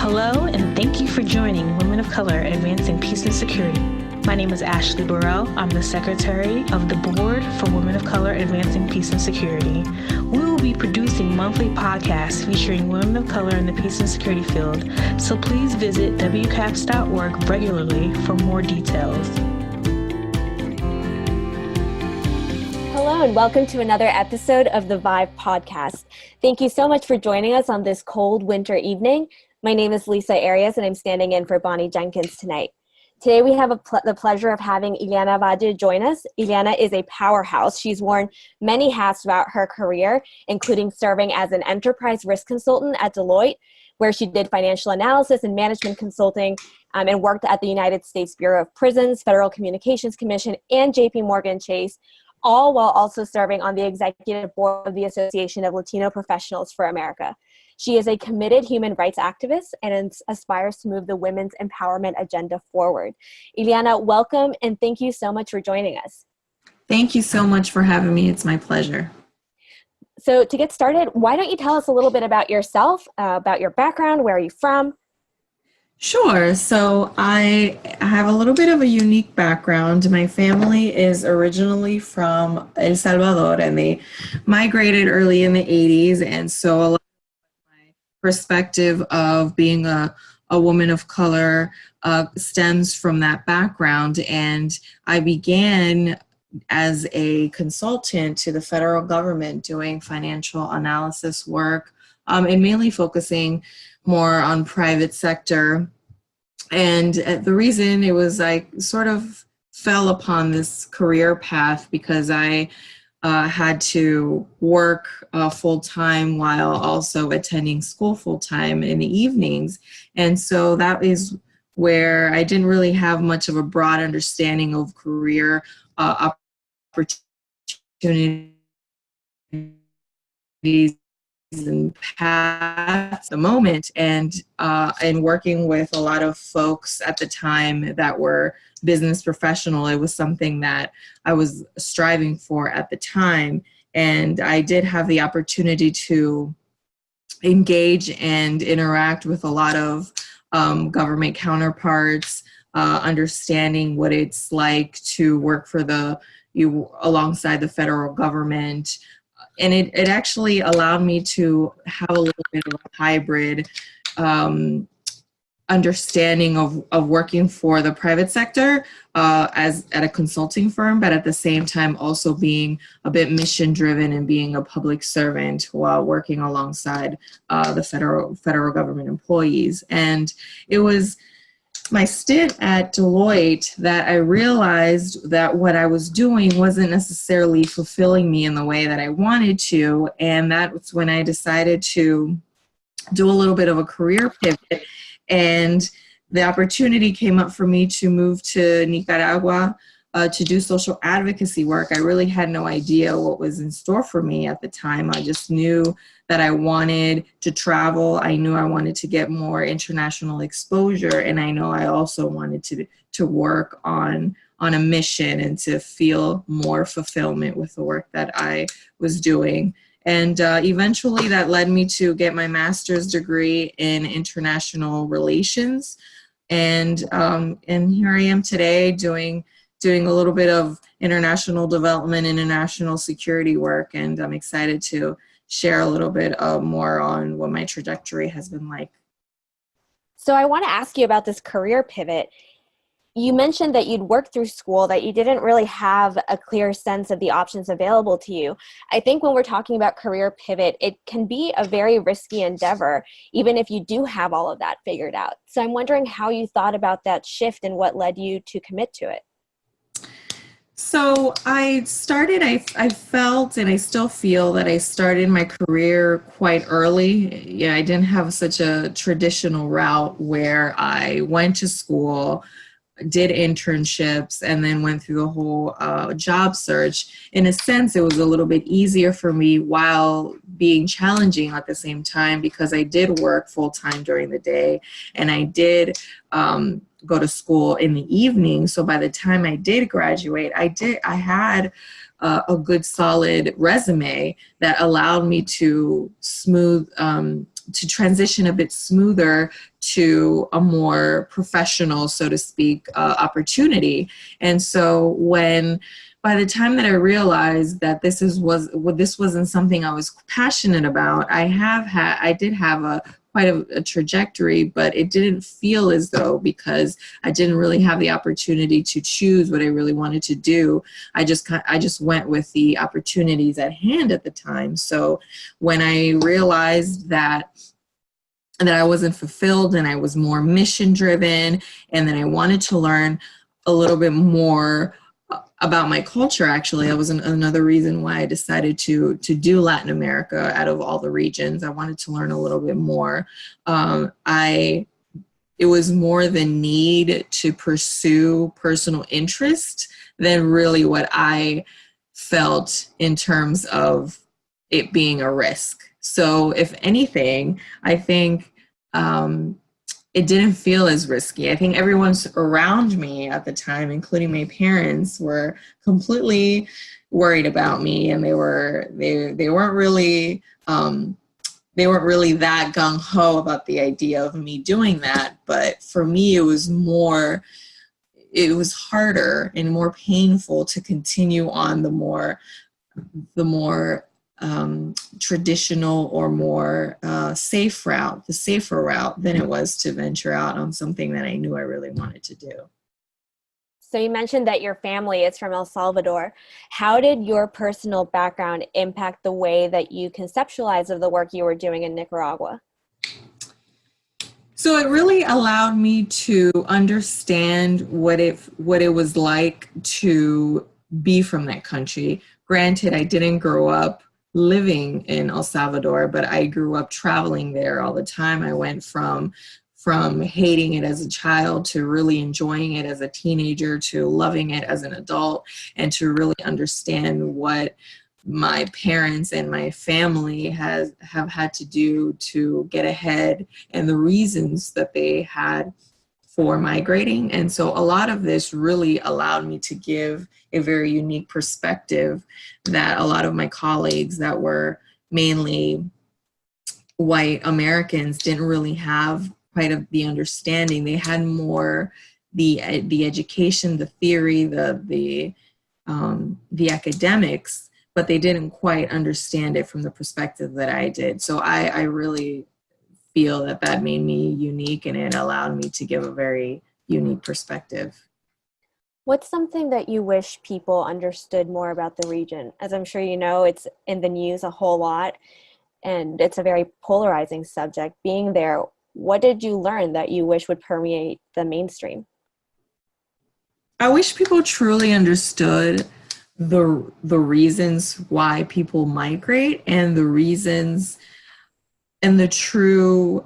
Hello, and thank you for joining Women of Color Advancing Peace and Security. My name is Ashley Burrell. I'm the Secretary of the Board for Women of Color Advancing Peace and Security. We will be producing monthly podcasts featuring women of color in the peace and security field, so please visit WCAPS.org regularly for more details. Hello and welcome to another episode of the Vibe podcast. Thank you so much for joining us on this cold winter evening. My name is Lisa Arias and I'm standing in for Bonnie Jenkins tonight. Today we have the pleasure of having Ileana Valle join us. Ileana is a powerhouse. She's worn many hats throughout her career, including serving as an enterprise risk consultant at Deloitte, where she did financial analysis and management consulting, and worked at the United States Bureau of Prisons, Federal Communications Commission, and JP Morgan Chase, all while also serving on the executive board of the Association of Latino Professionals for America. She is a committed human rights activist and aspires to move the women's empowerment agenda forward. Ileana, welcome, and thank you so much for joining us. Thank you so much for having me. It's my pleasure. So to get started, why don't you tell us a little bit about yourself, about your background, where are you from? Sure. So I have a little bit of a unique background. My family is originally from El Salvador, and they migrated early in the 80s. And so a lot of my perspective of being a woman of color stems from that background. And I began as a consultant to the federal government doing financial analysis work, and mainly focusing more on private sector. And the reason it was, I sort of fell upon this career path because I had to work full-time while also attending school full-time in the evenings. And so that is where I didn't really have much of a broad understanding of career opportunities and paths at the moment, and working with a lot of folks at the time that were business professional. It was something that I was striving for at the time, and I did have the opportunity to engage and interact with a lot of government counterparts, understanding what it's like to work for alongside the federal government. And it actually allowed me to have a little bit of a hybrid understanding of working for the private sector as at a consulting firm, but at the same time also being a bit mission driven and being a public servant while working alongside the federal government employees. And it was my stint at Deloitte that I realized that what I was doing wasn't necessarily fulfilling me in the way that I wanted to. And that was when I decided to do a little bit of a career pivot. And the opportunity came up for me to move to Nicaragua to do social advocacy work. I really had no idea what was in store for me at the time. I just knew that I wanted to travel. I knew I wanted to get more international exposure. And I know I also wanted to work on a mission and to feel more fulfillment with the work that I was doing. And eventually that led me to get my master's degree in international relations. And here I am today doing a little bit of international development, international security work, and I'm excited to share a little bit more on what my trajectory has been like. So I want to ask you about this career pivot. You mentioned that you'd worked through school, that you didn't really have a clear sense of the options available to you. I think when we're talking about career pivot, it can be a very risky endeavor, even if you do have all of that figured out. So I'm wondering how you thought about that shift and what led you to commit to it. So I felt and I still feel that I started my career quite early. Yeah, I didn't have such a traditional route where I went to school, did internships, and then went through the whole job search. In a sense, it was a little bit easier for me while being challenging at the same time because I did work full time during the day and I did go to school in the evening. So by the time I did graduate, I had a good solid resume that allowed me to smooth to transition a bit smoother to a more professional, so to speak, opportunity. And so by the time that I realized that this wasn't something I was passionate about, I did have quite a trajectory, but it didn't feel as though, because I didn't really have the opportunity to choose what I really wanted to do. I just went with the opportunities at hand at the time. So when I realized that I wasn't fulfilled and I was more mission driven, and then I wanted to learn a little bit more about my culture, actually, that was another reason why I decided to do Latin America out of all the regions. I wanted to learn a little bit more. It was more the need to pursue personal interest than really what I felt in terms of it being a risk. So if anything, I think it didn't feel as risky. I think everyone around me at the time, including my parents, were completely worried about me, and they weren't really that gung ho about the idea of me doing that. But for me, it was harder and more painful to continue on the more traditional or more safer route than it was to venture out on something that I knew I really wanted to do. So you mentioned that your family is from El Salvador. How did your personal background impact the way that you conceptualized of the work you were doing in Nicaragua? So it really allowed me to understand what it was like to be from that country. Granted, I didn't grow up living in El Salvador, but I grew up traveling there all the time. I went from hating it as a child to really enjoying it as a teenager to loving it as an adult, and to really understand what my parents and my family have had to do to get ahead, and the reasons that they had for migrating. And so a lot of this really allowed me to give a very unique perspective that a lot of my colleagues that were mainly white Americans didn't really have quite the understanding. They had more the education, the theory, the academics, but they didn't quite understand it from the perspective that I did. So I really feel that made me unique, and it allowed me to give a very unique perspective. What's something that you wish people understood more about the region? As I'm sure you know, it's in the news a whole lot, and it's a very polarizing subject. Being there, what did you learn that you wish would permeate the mainstream? I wish people truly understood the reasons why people migrate, and the reasons and the true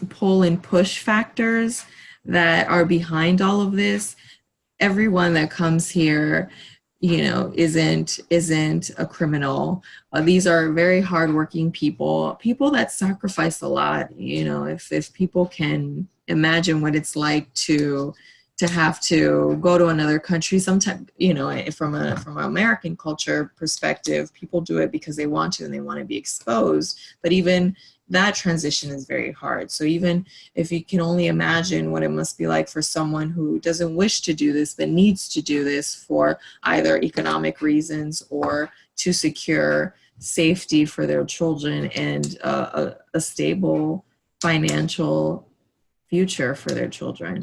pull and push factors that are behind all of this. Everyone that comes here, isn't a criminal. These are very hardworking people that sacrifice a lot. If people can imagine what it's like to have to go to another country, sometimes, from an American culture perspective, people do it because they want to and they want to be exposed. But even that transition is very hard. So even if you can only imagine what it must be like for someone who doesn't wish to do this, but needs to do this for either economic reasons or to secure safety for their children and a stable financial future for their children.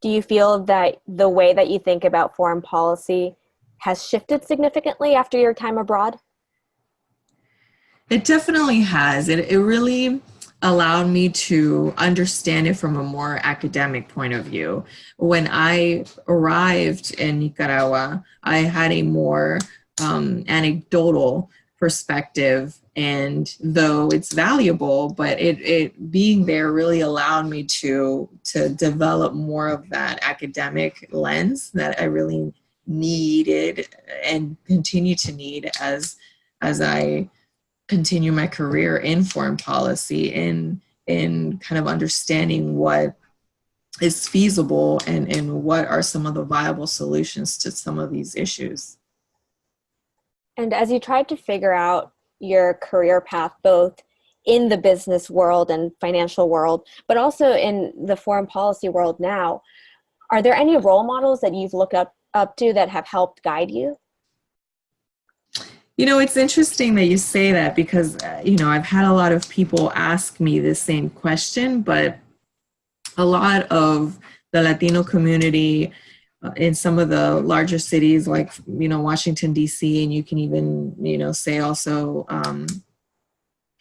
Do you feel that the way that you think about foreign policy has shifted significantly after your time abroad? It definitely has. It really allowed me to understand it from a more academic point of view. When I arrived in Nicaragua, I had a more anecdotal perspective, and though it's valuable, but it being there really allowed me to develop more of that academic lens that I really needed and continue to need as I continue my career in foreign policy, in kind of understanding what is feasible and what are some of the viable solutions to some of these issues. And as you tried to figure out your career path, both in the business world and financial world, but also in the foreign policy world now, are there any role models that you've looked up to that have helped guide you? It's interesting that you say that because, I've had a lot of people ask me the same question, but a lot of the Latino community in some of the larger cities like, Washington, D.C., and you can even, say also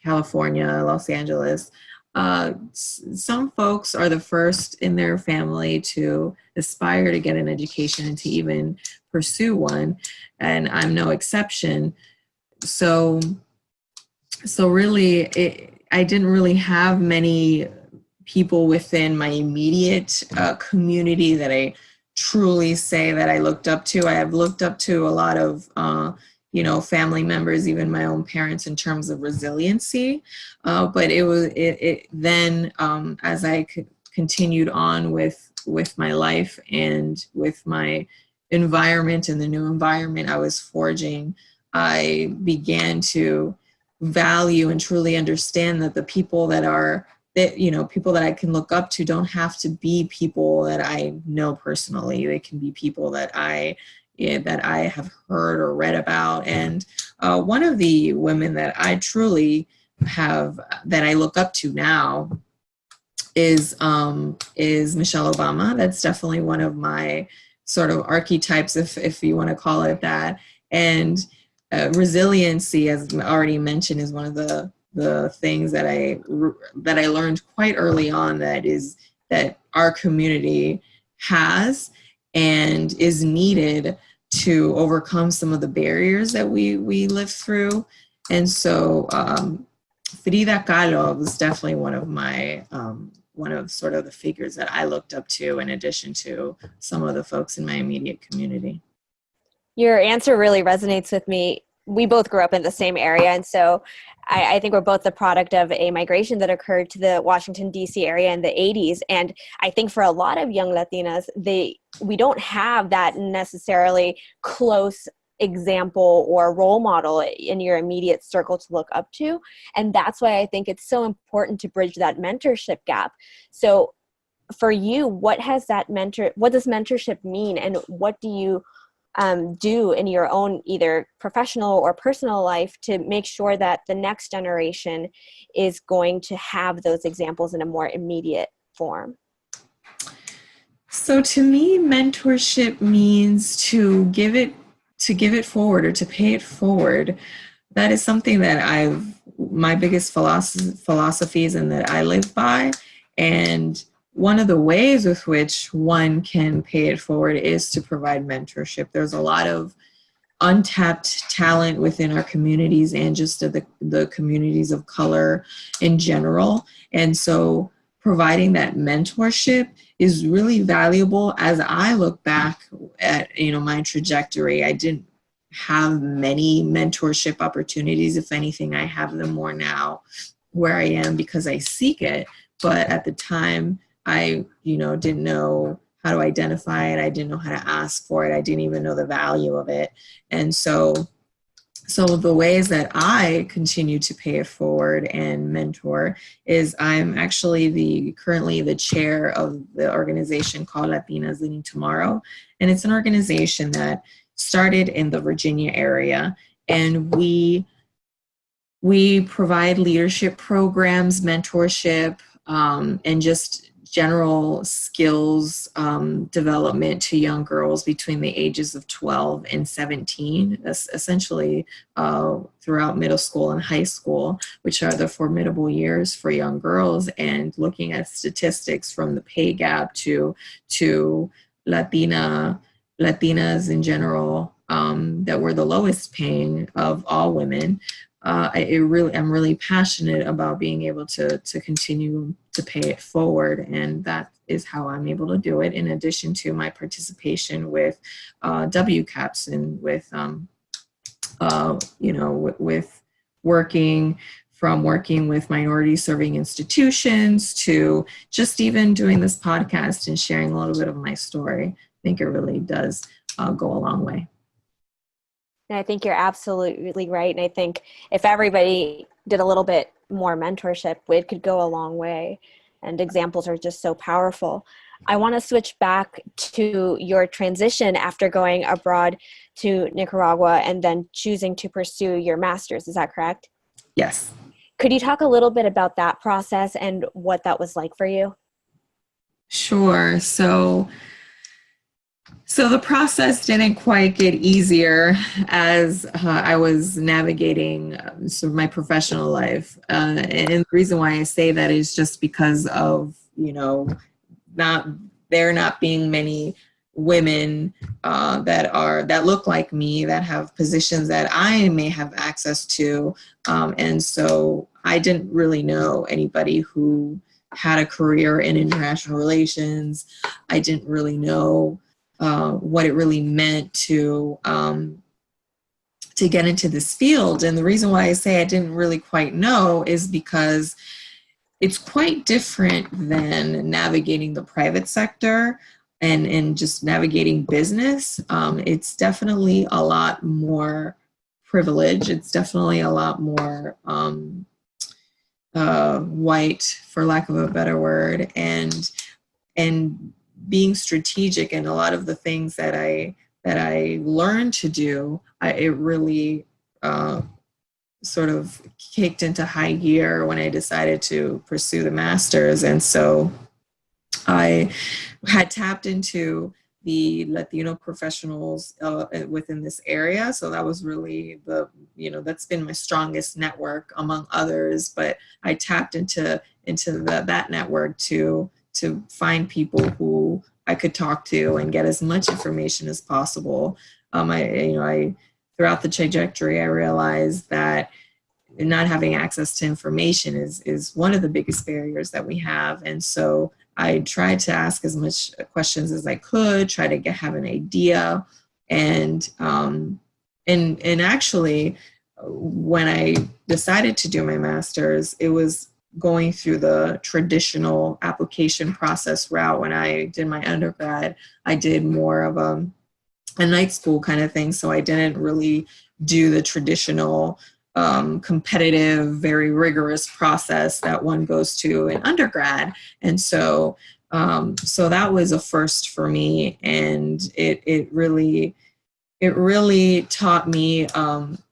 California, Los Angeles. Some folks are the first in their family to aspire to get an education and to even pursue one, and I'm no exception. So really, I didn't really have many people within my immediate community that I truly say that I looked up to. I have looked up to a lot of family members, even my own parents, in terms of resiliency. But it then as I continued on with my life and with my environment and the new environment I was forging, I began to value and truly understand that the people people that I can look up to don't have to be people that I know personally. They can be people that I have heard or read about. And one of the women that I truly that I look up to now is Michelle Obama. That's definitely one of my sort of archetypes, if you want to call it that. And resiliency, as already mentioned, is one of the things that I learned quite early on that our community has and is needed to overcome some of the barriers that we live through. And so Frida Kahlo was definitely one of sort of the figures that I looked up to, in addition to some of the folks in my immediate community. Your answer really resonates with me. We both grew up in the same area, and so I think we're both the product of a migration that occurred to the Washington, D.C. area in the 80s. And I think for a lot of young Latinas, we don't have that necessarily close example or role model in your immediate circle to look up to. And that's why I think it's so important to bridge that mentorship gap. So for you, what does mentorship mean, and what do you do in your own either professional or personal life to make sure that the next generation is going to have those examples in a more immediate form? So to me, mentorship means to give it forward, or to pay it forward. That is something that my biggest philosophies and that I live by. And one of the ways with which one can pay it forward is to provide mentorship. There's a lot of untapped talent within our communities and just the communities of color in general. And so providing that mentorship is really valuable. As I look back at, my trajectory, I didn't have many mentorship opportunities. If anything, I have them more now where I am because I seek it. But at the time, I, didn't know how to identify it. I didn't know how to ask for it. I didn't even know the value of it. And so the ways that I continue to pay it forward and mentor is I'm actually currently the chair of the organization called Latinas Leading Tomorrow. And it's an organization that started in the Virginia area. And we provide leadership programs, mentorship, and just general skills development to young girls between the ages of 12 and 17, essentially throughout middle school and high school, which are the formidable years for young girls. And looking at statistics from the pay gap to Latinas in general, that were the lowest paying of all women. I'm really passionate about being able to continue to pay it forward, and that is how I'm able to do it. In addition to my participation with WCAPS and with working with minority serving institutions to just even doing this podcast and sharing a little bit of my story. I think it really does go a long way. And I think you're absolutely right. And I think if everybody did a little bit more mentorship, it could go a long way. And examples are just so powerful. I want to switch back to your transition after going abroad to Nicaragua and then choosing to pursue your master's. Is that correct? Yes. Could you talk a little bit about that process and what that was like for you? Sure. So the process didn't quite get easier as I was navigating sort of my professional life. And the reason why I say that is just because of, not there not being many women that look like me, that have positions that I may have access to. And so I didn't really know anybody who had a career in international relations. I didn't really know what it really meant to get into this field. And the reason why I say I didn't really quite know is because it's quite different than navigating the private sector and just navigating business. It's definitely a lot more privilege. It's definitely a lot more white, for lack of a better word, and being strategic. And a lot of the things that I learned to do, it really sort of kicked into high gear when I decided to pursue the master's. And so I had tapped into the Latino professionals within this area. So that was really that's been my strongest network among others. But I tapped into that network to find people who I could talk to and get as much information as possible. I throughout the trajectory, I realized that not having access to information is one of the biggest barriers that we have. And so I tried to ask as much questions as I could, try to have an idea. And actually, when I decided to do my master's, it was going through the traditional application process route. When I did my undergrad, I did more of a night school kind of thing. So I didn't really do the traditional competitive, very rigorous process that one goes to in undergrad. And so that was a first for me. And it really taught me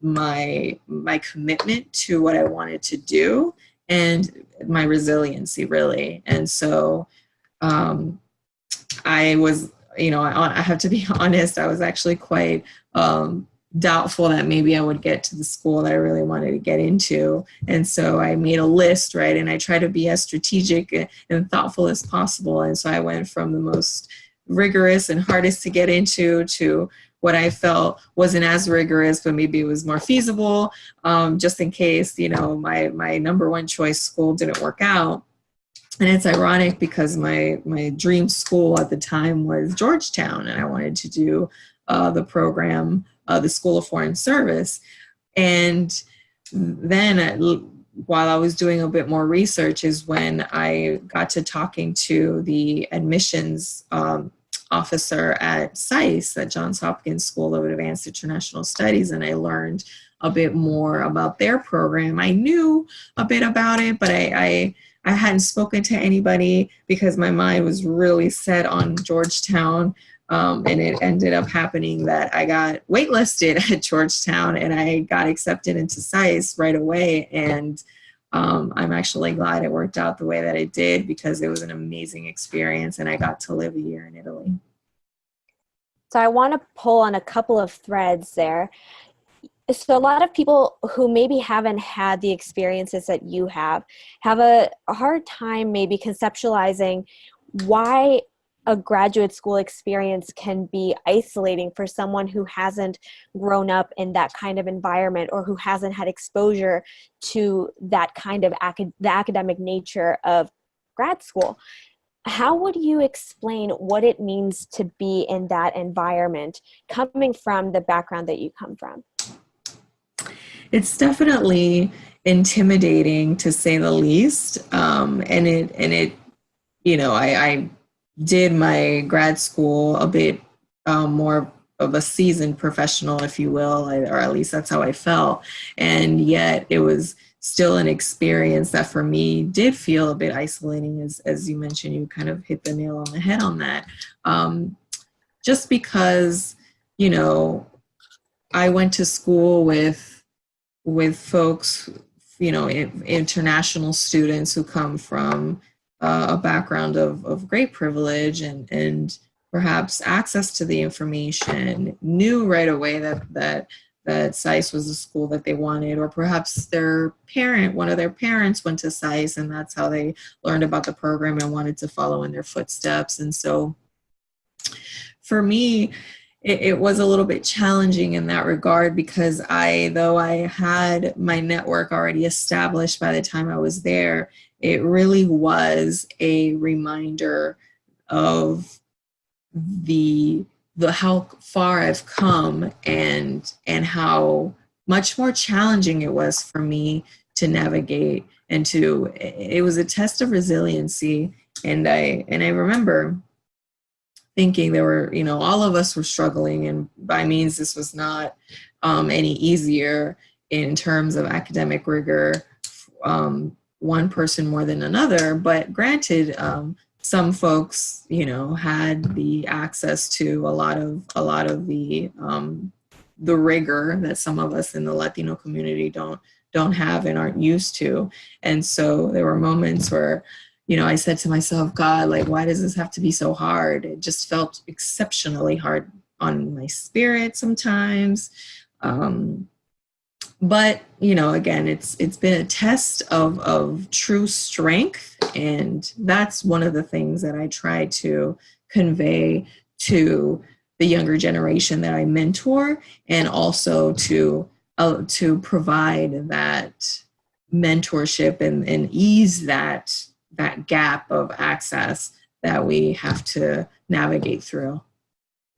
my commitment to what I wanted to do and my resiliency, really. And so I was, I have to be honest, I was actually quite doubtful that maybe I would get to the school that I really wanted to get into. And so I made a list, right? And I tried to be as strategic and thoughtful as possible. And so I went from the most rigorous and hardest to get into to what I felt wasn't as rigorous, but maybe it was more feasible, just in case, my number one choice school didn't work out. And it's ironic because my dream school at the time was Georgetown, and I wanted to do the program, the School of Foreign Service. And then while I was doing a bit more research is when I got to talking to the admissions officer at SAIS, at Johns Hopkins School of Advanced International Studies, and I learned a bit more about their program. I knew a bit about it, but I hadn't spoken to anybody because my mind was really set on Georgetown. And it ended up happening that I got waitlisted at Georgetown and I got accepted into SAIS right away. And I'm actually glad it worked out the way that it did because it was an amazing experience and I got to live a year in Italy. So I want to pull on a couple of threads there. So a lot of people who maybe haven't had the experiences that you have a hard time maybe conceptualizing why a graduate school experience can be isolating for someone who hasn't grown up in that kind of environment or who hasn't had exposure to that kind of the academic nature of grad school. How would you explain what it means to be in that environment, coming from the background that you come from? It's definitely intimidating, to say the least. I did my grad school a bit more a seasoned professional, if you will, or at least that's how I felt. And yet it was still an experience that for me did feel a bit isolating, as you mentioned. You kind of hit the nail on the head on that. Just because, I went to school with folks, international students who come from a background of great privilege and perhaps access to the information, knew right away that SAIS was the school that they wanted, or perhaps one of their parents went to SAIS and that's how they learned about the program and wanted to follow in their footsteps. And so for me, it was a little bit challenging in that regard, because though I had my network already established by the time I was there, it really was a reminder of the how far I've come and how much more challenging it was for me to navigate, and it was a test of resiliency. And I remember thinking there were, all of us were struggling, and by means this was not any easier in terms of academic rigor, one person more than another. But granted, some folks, had the access to a lot of the rigor that some of us in the Latino community don't have and aren't used to. And so there were moments where, I said to myself, God, like, why does this have to be so hard? It just felt exceptionally hard on my spirit sometimes. But, again, it's been a test of true strength. And that's one of the things that I try to convey to the younger generation that I mentor, and also to provide that mentorship and ease that gap of access that we have to navigate through.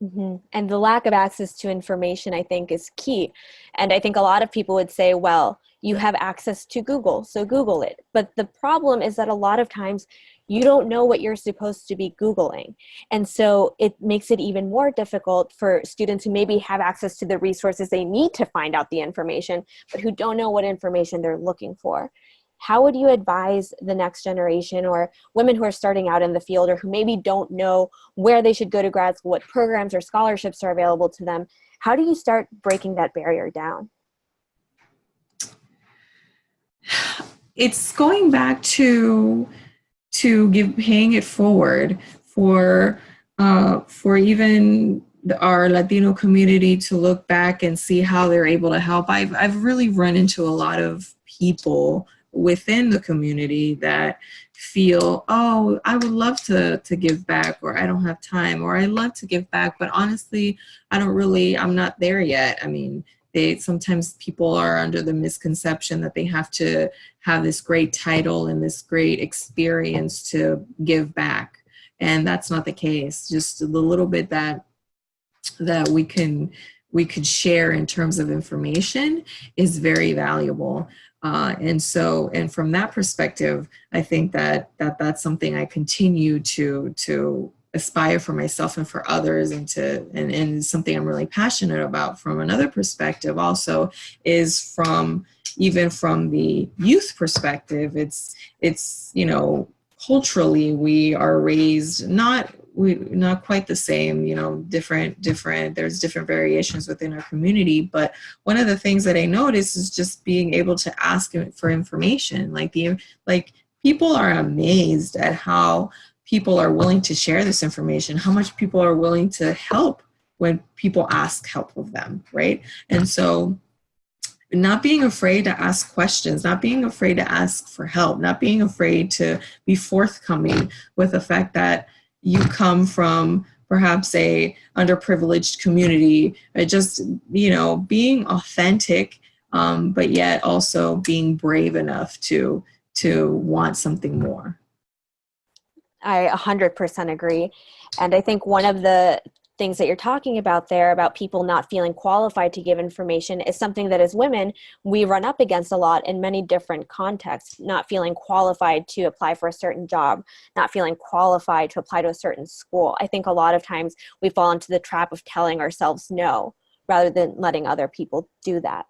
Mm-hmm. And the lack of access to information, I think, is key. And I think a lot of people would say, well, you have access to Google, so Google it. But the problem is that a lot of times you don't know what you're supposed to be Googling. And so it makes it even more difficult for students who maybe have access to the resources they need to find out the information, but who don't know what information they're looking for. How would you advise the next generation, or women who are starting out in the field, or who maybe don't know where they should go to grad school, what programs or scholarships are available to them? How do you start breaking that barrier down? It's going back to paying it forward for even our Latino community to look back and see how they're able to help. I've really run into a lot of people within the community that feel, oh, I would love to give back, or I don't have time, or I love to give back, but honestly, I'm not there yet. I mean, sometimes people are under the misconception that they have to have this great title and this great experience to give back. And that's not the case. Just the little bit that we could share in terms of information is very valuable. And from that perspective, I think that's something I continue to aspire for myself and for others, and something I'm really passionate about. From another perspective also is even from the youth perspective, it's culturally we are raised not quite the same, different, there's different variations within our community. But one of the things that I notice is just being able to ask for information. Like people are amazed at how people are willing to share this information, how much people are willing to help when people ask help of them, right? And so not being afraid to ask questions, not being afraid to ask for help, not being afraid to be forthcoming with the fact that you come from perhaps a underprivileged community, just, being authentic, but yet also being brave enough to want something more. I 100% agree. And I think one of the things that you're talking about there about people not feeling qualified to give information is something that as women, we run up against a lot in many different contexts, not feeling qualified to apply for a certain job, not feeling qualified to apply to a certain school. I think a lot of times we fall into the trap of telling ourselves no rather than letting other people do that.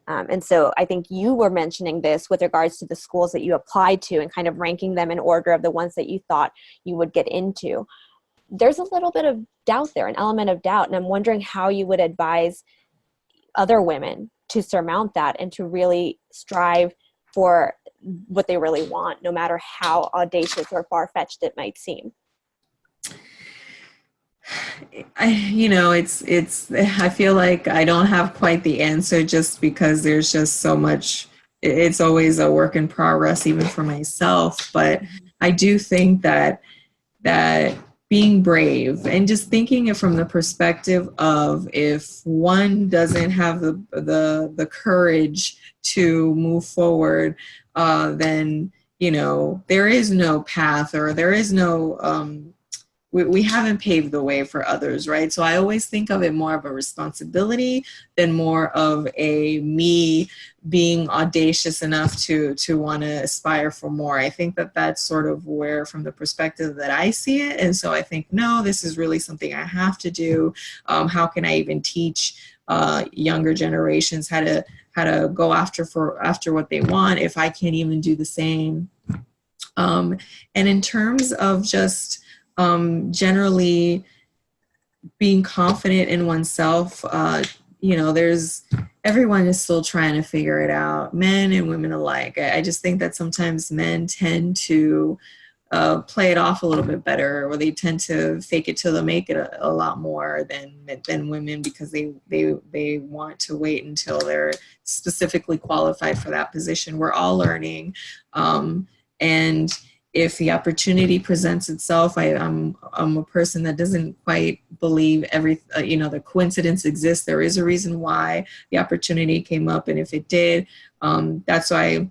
And so I think you were mentioning this with regards to the schools that you applied to and kind of ranking them in order of the ones that you thought you would get into. There's a little bit of doubt there, an element of doubt. And I'm wondering how you would advise other women to surmount that and to really strive for what they really want, no matter how audacious or far-fetched it might seem. I feel like I don't have quite the answer just because there's just so much, it's always a work in progress, even for myself. But I do think that being brave and just thinking it from the perspective of if one doesn't have the courage to move forward, then, there is no path or there is no, we haven't paved the way for others, right? So I always think of it more of a responsibility than more of a me being audacious enough to want to aspire for more. I think that that's sort of where, from the perspective that I see it. And so I think, no, this is really something I have to do. How can I even teach younger generations how to go after what they want if I can't even do the same? And in terms of just generally being confident in oneself, everyone is still trying to figure it out, men and women alike. I just think that sometimes men tend to play it off a little bit better, or they tend to fake it till they make it a lot more than women, because they want to wait until they're specifically qualified for that position. We're all learning, and if the opportunity presents itself, I'm a person that doesn't quite believe the coincidence exists. There is a reason why the opportunity came up, and if it did, that's why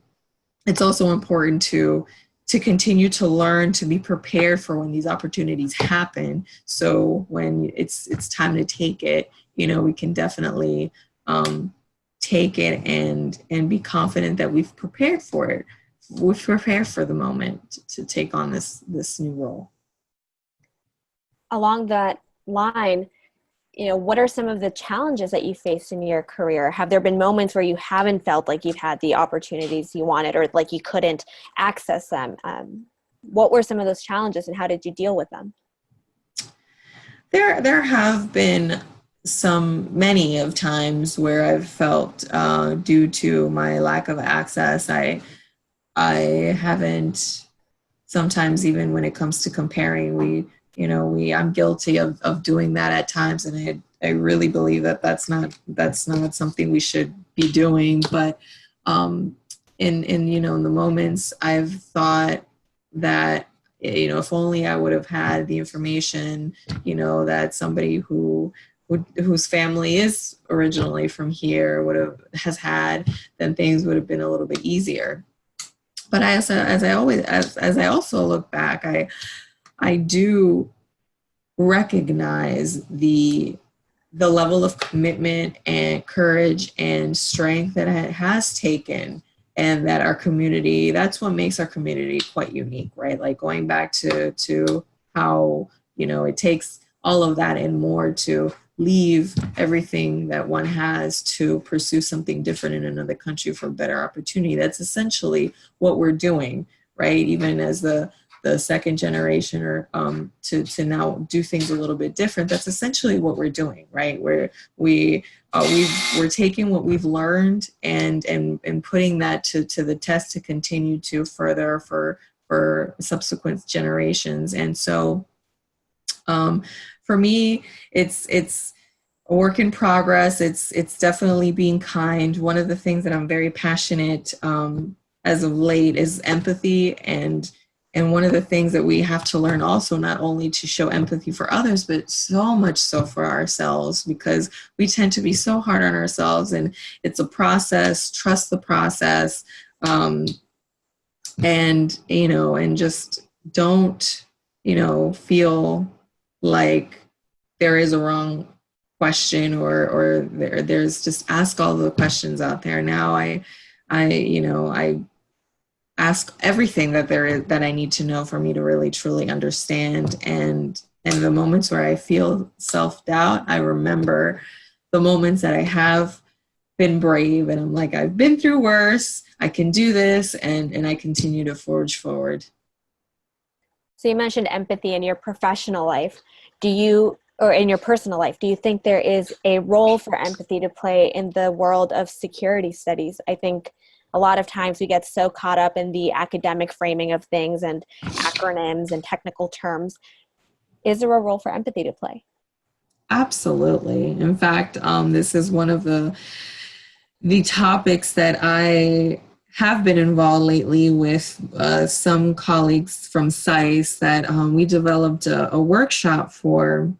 it's also important to continue to learn, to be prepared for when these opportunities happen. So when it's time to take it, we can definitely take it and be confident that we've prepared for it. We've prepared for the moment to take on this new role. Along that line, what are some of the challenges that you faced in your career? Have there been moments where you haven't felt like you've had the opportunities you wanted, or like you couldn't access them? What were some of those challenges, and how did you deal with them? There have been many of times where I've felt, due to my lack of access, I haven't, sometimes even when it comes to comparing, I'm guilty of doing that at times. And I really believe that that's not something we should be doing. But in the moments I've thought that, if only I would have had the information, that somebody whose family is originally from here has had, then things would have been a little bit easier. But as I also look back, I do recognize the level of commitment and courage and strength that it has taken, and that our community, that's what makes our community quite unique, right? Like going back to how, it takes all of that and more to leave everything that one has to pursue something different in another country for better opportunity. That's essentially what we're doing, right? Even as the second generation, or to now do things a little bit different. That's essentially what we're doing, right? We're taking what we've learned and putting that to the test to continue to further for subsequent generations. And so, for me, it's a work in progress. It's definitely being kind. One of the things that I'm very passionate as of late is empathy, and one of the things that we have to learn also, not only to show empathy for others, but so much so for ourselves, because we tend to be so hard on ourselves, and it's a process. Trust the process, and just don't feel like there is a wrong question, or there's just ask all the questions out there. Now I ask everything that there is that I need to know for me to really truly understand. And in the moments where I feel self-doubt, I remember the moments that I have been brave, and I'm like, I've been through worse, I can do this, and I continue to forge forward. So you mentioned empathy in your professional life. Or in your personal life, do you think there is a role for empathy to play in the world of security studies? I think a lot of times we get so caught up in the academic framing of things and acronyms and technical terms. Is there a role for empathy to play? Absolutely. In fact, this is one of the topics that I have been involved lately with some colleagues from SICE, that we developed a workshop for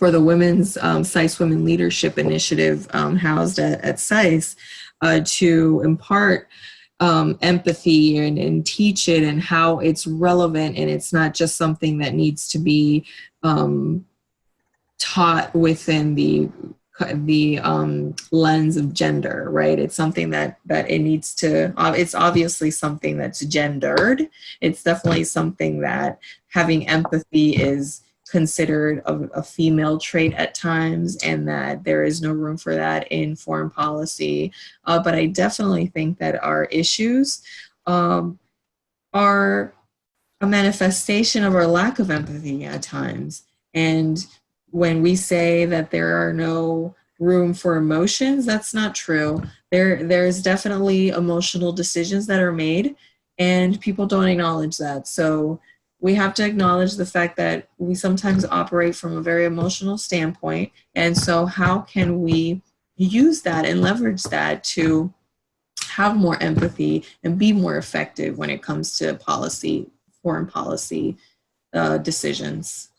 the Women's SICE Women Leadership Initiative, housed at SICE, to impart empathy and teach it, and how it's relevant, and it's not just something that needs to be taught within the lens of gender, right? It's something that it needs to, it's obviously something that's gendered. It's definitely something that having empathy is considered a female trait at times, and that there is no room for that in foreign policy. But I definitely think that our issues are a manifestation of our lack of empathy at times. And when we say that there are no room for emotions, that's not true. There's definitely emotional decisions that are made, and people don't acknowledge that. So we have to acknowledge the fact that we sometimes operate from a very emotional standpoint. And so how can we use that and leverage that to have more empathy and be more effective when it comes to policy, foreign policy decisions?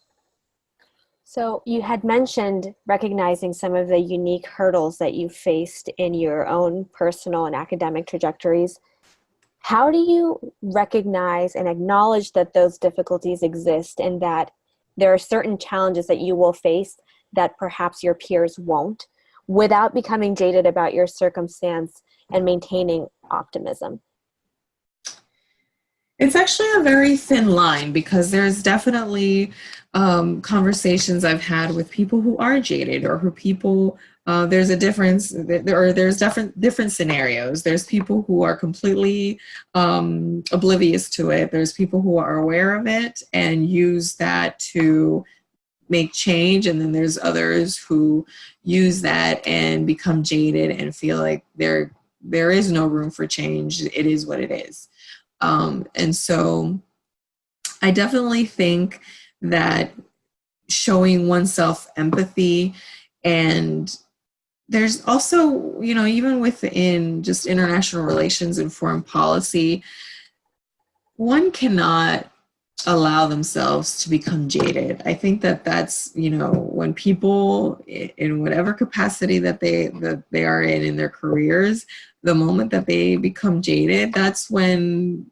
So you had mentioned recognizing some of the unique hurdles that you faced in your own personal and academic trajectories. How do you recognize and acknowledge that those difficulties exist, and that there are certain challenges that you will face that perhaps your peers won't, without becoming jaded about your circumstance and maintaining optimism? It's actually a very thin line, because there's definitely conversations I've had with people who are jaded, or who people, there's a difference, or there's different scenarios. There's people who are completely oblivious to it. There's people who are aware of it and use that to make change. And then there's others who use that and become jaded and feel like there is no room for change. It is what it is. And so I definitely think that showing oneself empathy, and there's also, even within just international relations and foreign policy, one cannot allow themselves to become jaded. I think that that's, when people, in whatever capacity that they are in their careers, the moment that they become jaded, that's when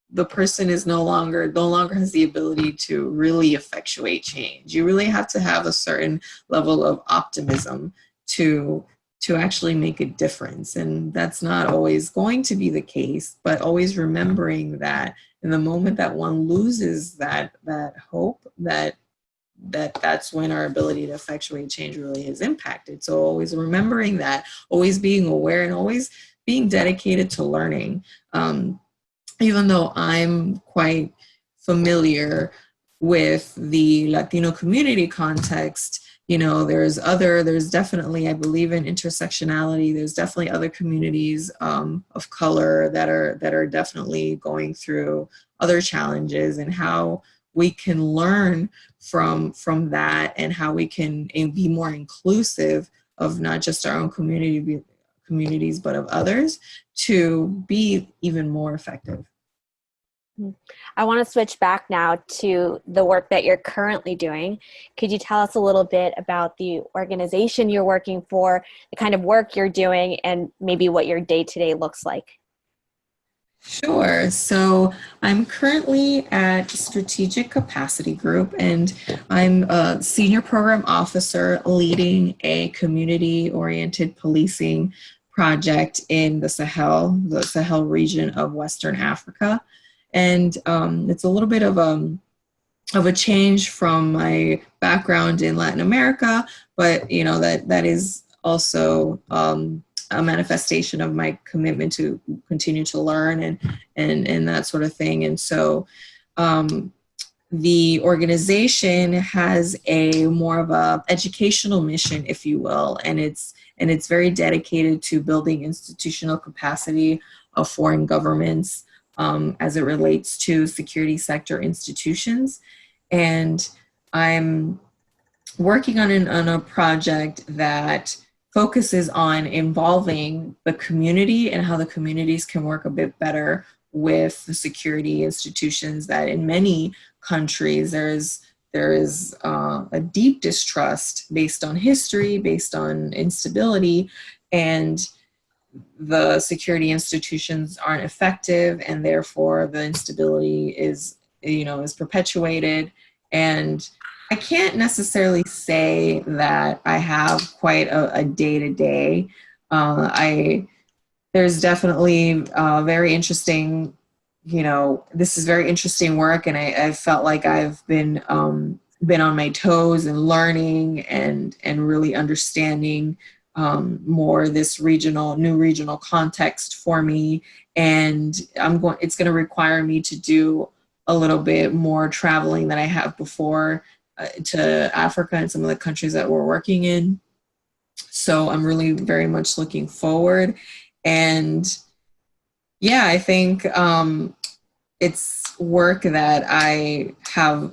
the person is no longer has the ability to really effectuate change. You really have to have a certain level of optimism to actually make a difference. And that's not always going to be the case, but always remembering that in the moment that one loses that hope, that's when our ability to effectuate change really is impacted. So always remembering that, always being aware, and always being dedicated to learning. Even though I'm quite familiar with the Latino community context, there's definitely, I believe in intersectionality. There's definitely other communities of color that are definitely going through other challenges, and how we can learn from that, and how we can be more inclusive of not just our own communities, but of others, to be even more effective. I want to switch back now to the work that you're currently doing. Could you tell us a little bit about the organization you're working for, the kind of work you're doing, and maybe what your day-to-day looks like? Sure. So I'm currently at Strategic Capacity Group, and I'm a senior program officer leading a community-oriented policing project in the Sahel region of Western Africa. And it's a little bit of a change from my background in Latin America, but that is also a manifestation of my commitment to continue to learn and that sort of thing. And so the organization has a more of a educational mission, if you will, and it's very dedicated to building institutional capacity of foreign governments as it relates to security sector institutions. And I'm working on a project that focuses on involving the community and how the communities can work a bit better with the security institutions that in many countries there is a deep distrust based on history, based on instability, and the security institutions aren't effective, and therefore the instability is perpetuated. And I can't necessarily say that I have quite a day-to-day. There's definitely very interesting, this is very interesting work, and I felt like I've been on my toes and learning and really understanding more this new regional context for me. And it's going to require me to do a little bit more traveling than I have before to Africa and some of the countries that we're working in. So I'm really very much looking forward. And yeah, I think it's work that I have,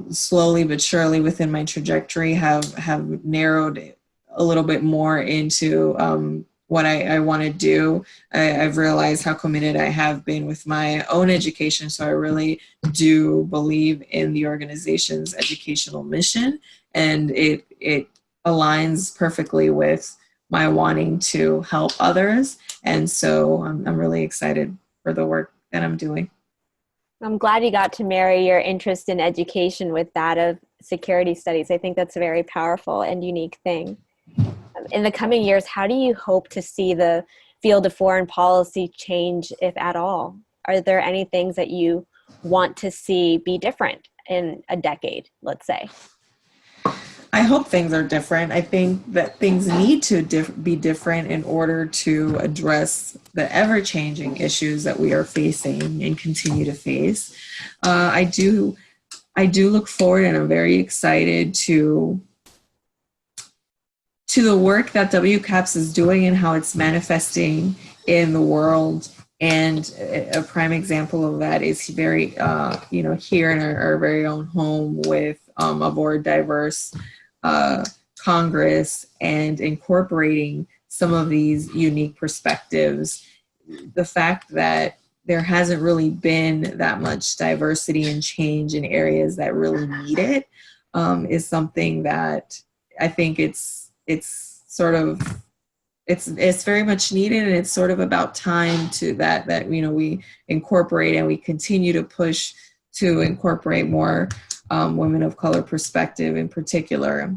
slowly but surely within my trajectory have narrowed a little bit more into what I want to do. I've realized how committed I have been with my own education. So I really do believe in the organization's educational mission, and it aligns perfectly with my wanting to help others. And so I'm really excited for the work that I'm doing. I'm glad you got to marry your interest in education with that of security studies. I think that's a very powerful and unique thing. In the coming years, how do you hope to see the field of foreign policy change, if at all? Are there any things that you want to see be different in a decade, let's say? I hope things are different. I think that things need to be different in order to address the ever-changing issues that we are facing and continue to face. I do look forward, and I'm very excited to the work that WCAPS is doing and how it's manifesting in the world. And a prime example of that is very, here in our very own home with a more diverse Congress and incorporating some of these unique perspectives. The fact that there hasn't really been that much diversity and change in areas that really need it is something that I think it's very much needed, and it's sort of about time to that we incorporate and we continue to push to incorporate more women of color perspective in particular.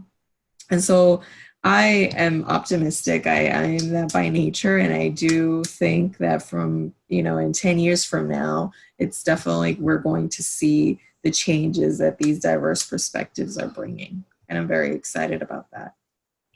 And so I am optimistic. I am that by nature, and I do think that from in 10 years from now, it's definitely we're going to see the changes that these diverse perspectives are bringing, and I'm very excited about that.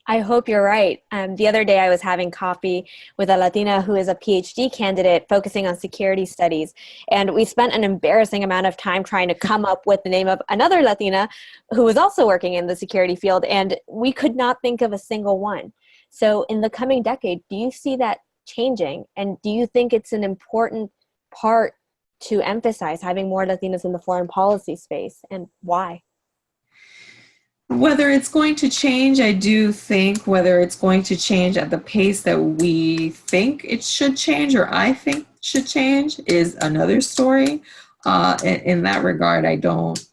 I hope you're right. The other day I was having coffee with a Latina who is a PhD candidate focusing on security studies. And we spent an embarrassing amount of time trying to come up with the name of another Latina who was also working in the security field. And we could not think of a single one. So in the coming decade, do you see that changing? And do you think it's an important part to emphasize having more Latinas in the foreign policy space, and why? Whether it's going to change, I do think whether it's going to change at the pace that we think it should change or I think should change is another story. In that regard, I don't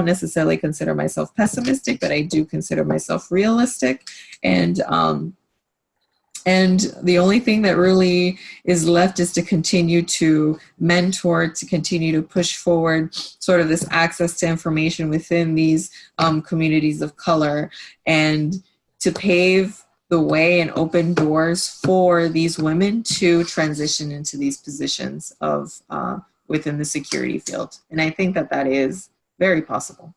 necessarily consider myself pessimistic, but I do consider myself realistic. And And the only thing that really is left is to continue to mentor, to continue to push forward sort of this access to information within these communities of color, and to pave the way and open doors for these women to transition into these positions of within the security field. And I think that that is very possible.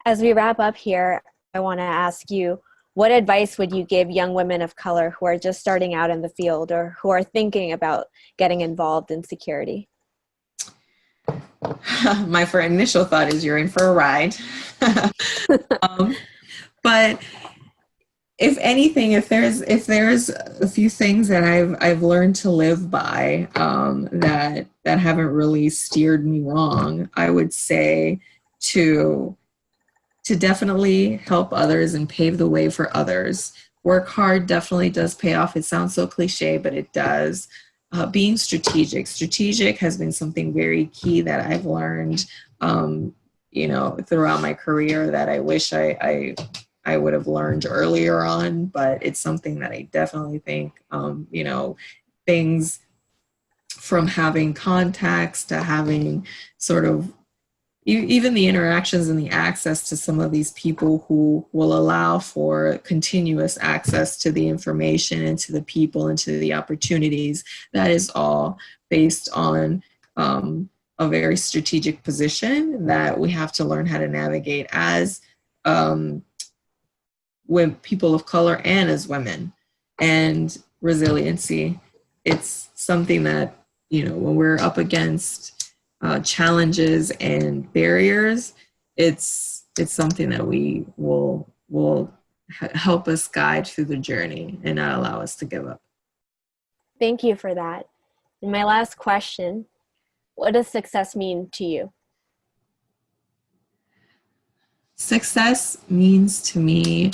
As we wrap up here, I want to ask you, what advice would you give young women of color who are just starting out in the field or who are thinking about getting involved in security? My initial thought is you're in for a ride. But if anything, if there's a few things that I've learned to live by that haven't really steered me wrong, I would say to definitely help others and pave the way for others. Work hard definitely does pay off. It sounds so cliche, but it does. Being strategic. Strategic has been something very key that I've learned, throughout my career that I wish I would have learned earlier on, but it's something that I definitely think, things from having contacts to having sort of even the interactions and the access to some of these people who will allow for continuous access to the information and to the people and to the opportunities. That is all based on a very strategic position that we have to learn how to navigate as when people of color and as women. And resiliency, it's something that, when we're up against challenges and barriers, it's something that we will help us guide through the journey and not allow us to give up. Thank you for that. And my last question, what does success mean to you? Success means to me,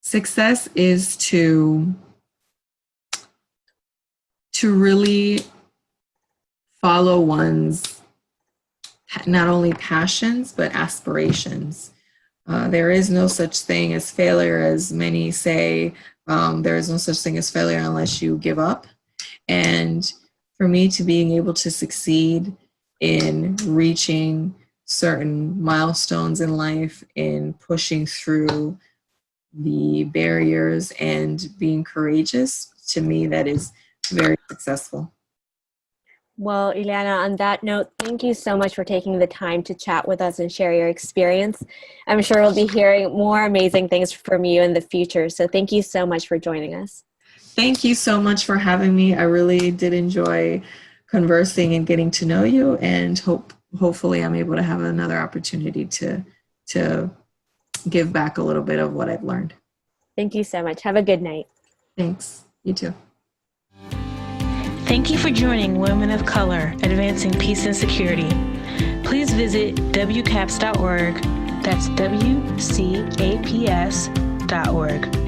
success is to really follow one's not only passions, but aspirations. There is no such thing as failure, as many say. There is no such thing as failure unless you give up. And for me, to being able to succeed in reaching certain milestones in life, in pushing through the barriers and being courageous, to me, that is very successful. Well, Ileana, on that note, thank you so much for taking the time to chat with us and share your experience. I'm sure we'll be hearing more amazing things from you in the future. So thank you so much for joining us. Thank you so much for having me. I really did enjoy conversing and getting to know you, and hopefully I'm able to have another opportunity to give back a little bit of what I've learned. Thank you so much. Have a good night. Thanks. You too. Thank you for joining Women of Color, Advancing Peace and Security. Please visit WCAPS.org. That's WCAPS.org.